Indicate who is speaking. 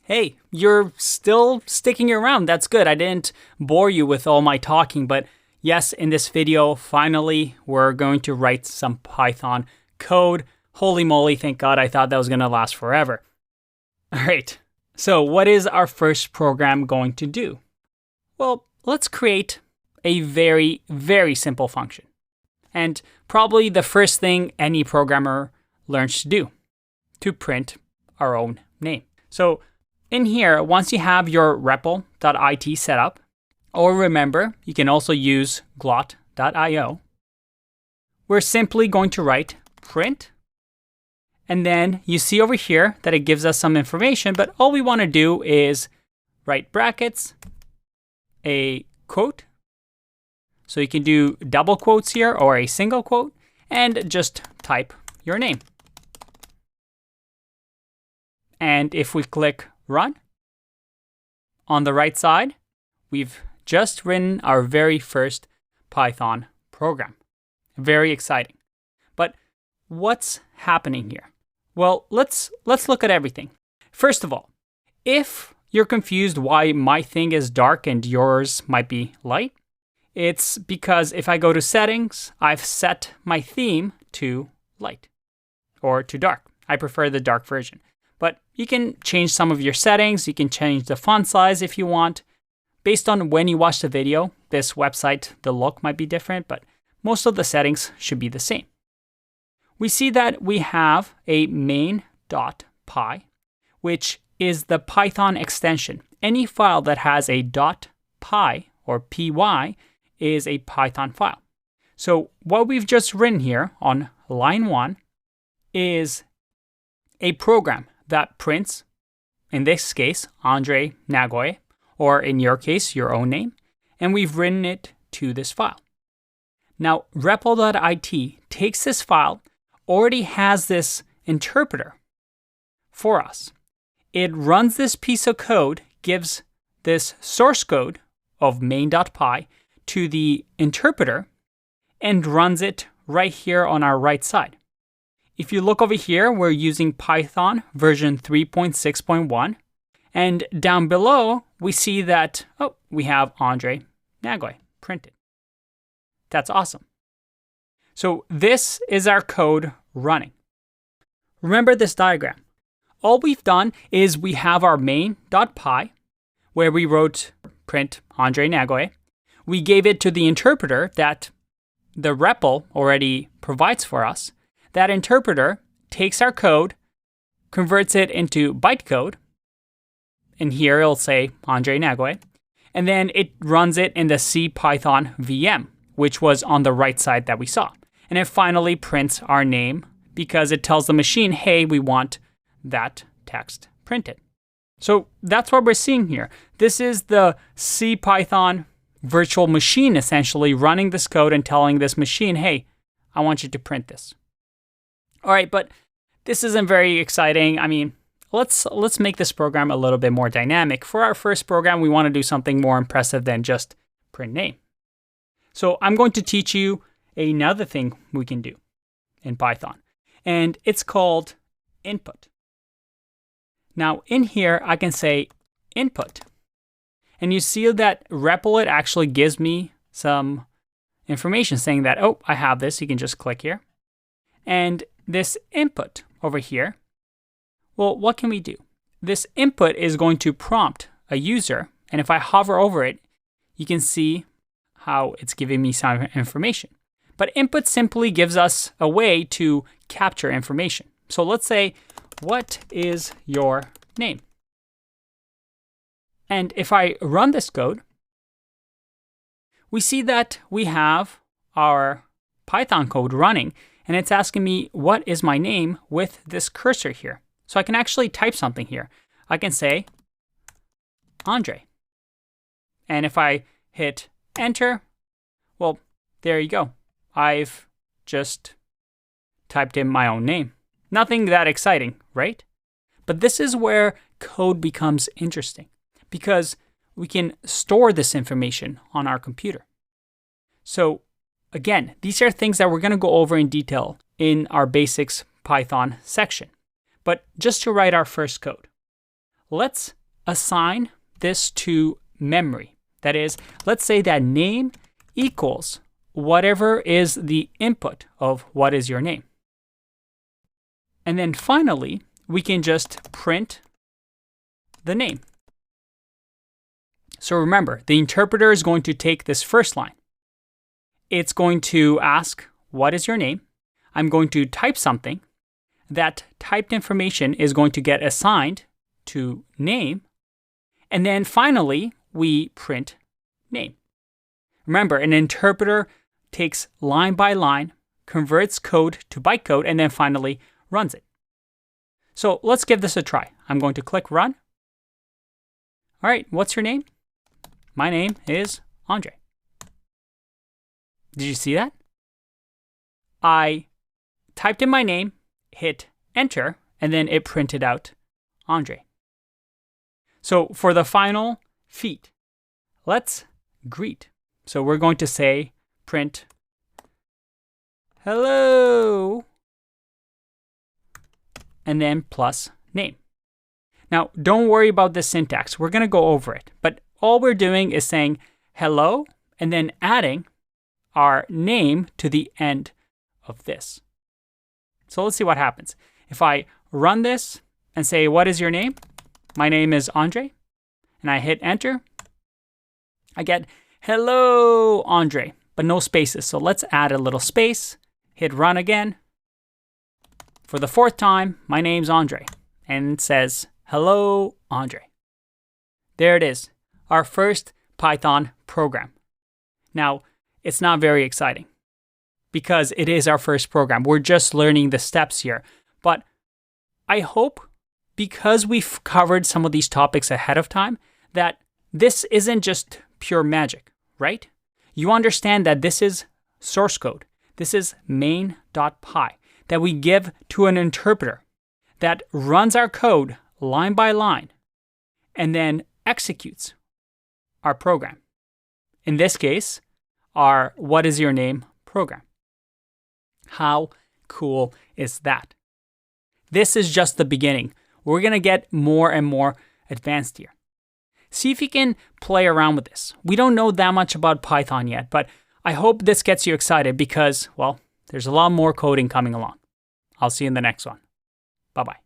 Speaker 1: Hey, you're still sticking around. That's good. I didn't bore you with all my talking, but yes, in this video, finally, we're going to write some Python code. Holy moly, thank God, I thought that was going to last forever. All right, so what is our first program going to do? Well, let's create a very, very simple function. And probably the first thing any programmer learns to do, to print our own name. So in here, once you have your REPL.it set up, or remember, you can also use glot.io, we're simply going to write print. And then you see over here that it gives us some information, but all we want to do is write brackets, a quote. So you can do double quotes here or a single quote, and just type your name. And if we click run, on the right side, we've just written our very first Python program. Very exciting. But what's happening here? Well, let's look at everything. First of all, if you're confused why my thing is dark and yours might be light, it's because if I go to settings, I've set my theme to light or to dark. I prefer the dark version. But you can change some of your settings. You can change the font size if you want. Based on when you watch the video, this website, the look might be different, but most of the settings should be the same. We see that we have a main.py, which is the Python extension. Any file that has a .py or py is a Python file. So what we've just written here on line 1 is a program that prints, in this case, Andre Nagoye, or in your case, your own name, and we've written it to this file. Now, REPL.it takes this file, already has this interpreter for us. It runs this piece of code, gives this source code of main.py to the interpreter, and runs it right here on our right side. If you look over here, we're using Python version 3.6.1. And down below, we see that, we have Andre Nagoye printed. That's awesome. So this is our code running. Remember this diagram. All we've done is we have our main.py, where we wrote print Andre Nagoye. We gave it to the interpreter that the REPL already provides for us. That interpreter takes our code, converts it into bytecode, and here it'll say Andre Nagoye, and then it runs it in the CPython VM, which was on the right side that we saw. And it finally prints our name because it tells the machine, hey, we want that text printed. So that's what we're seeing here. This is the CPython virtual machine essentially running this code and telling this machine, hey, I want you to print this. All right, but this isn't very exciting. I mean, let's make this program a little bit more dynamic. For our first program, we want to do something more impressive than just print name. So I'm going to teach you another thing we can do in Python, and it's called input. Now in here, I can say input, and you see that REPL actually gives me some information saying that, oh, I have this. You can just click here. And this input over here, well, what can we do? This input is going to prompt a user, and if I hover over it, you can see how it's giving me some information. But input simply gives us a way to capture information. So let's say, what is your name? And if I run this code, we see that we have our Python code running, and it's asking me, what is my name with this cursor here? So I can actually type something here. I can say, Andre. And if I hit enter, well, there you go. I've just typed in my own name. Nothing that exciting, right? But this is where code becomes interesting because we can store this information on our computer. So again, these are things that we're going to go over in detail in our basics Python section. But just to write our first code, let's assign this to memory. That is, let's say that name equals whatever is the input of what is your name. And then finally, we can just print the name. So remember, the interpreter is going to take this first line. It's going to ask, what is your name? I'm going to type something. That typed information is going to get assigned to name. And then finally, we print name. Remember, an interpreter takes line by line, converts code to bytecode, and then finally runs it. So let's give this a try. I'm going to click run. All right, what's your name? My name is Andre. Did you see that? I typed in my name, hit enter, and then it printed out Andre. So for the final feat, let's greet. So we're going to say print hello, and then plus name. Now, don't worry about the syntax. We're going to go over it. But all we're doing is saying hello and then adding our name to the end of this. So let's see what happens. If I run this and say, what is your name? My name is Andre. And I hit enter. I get hello, Andre, but no spaces. So let's add a little space. Hit run again. For the fourth time, my name's Andre. And it says, hello, Andre. There it is, our first Python program. Now, it's not very exciting because it is our first program. We're just learning the steps here. But I hope, because we've covered some of these topics ahead of time, that this isn't just pure magic, right? You understand that this is source code. This is main.py that we give to an interpreter that runs our code line by line and then executes our program. In this case, our what is your name program. How cool is that? This is just the beginning. We're going to get more and more advanced here. See if you can play around with this. We don't know that much about Python yet, but I hope this gets you excited because, well, there's a lot more coding coming along. I'll see you in the next one. Bye-bye.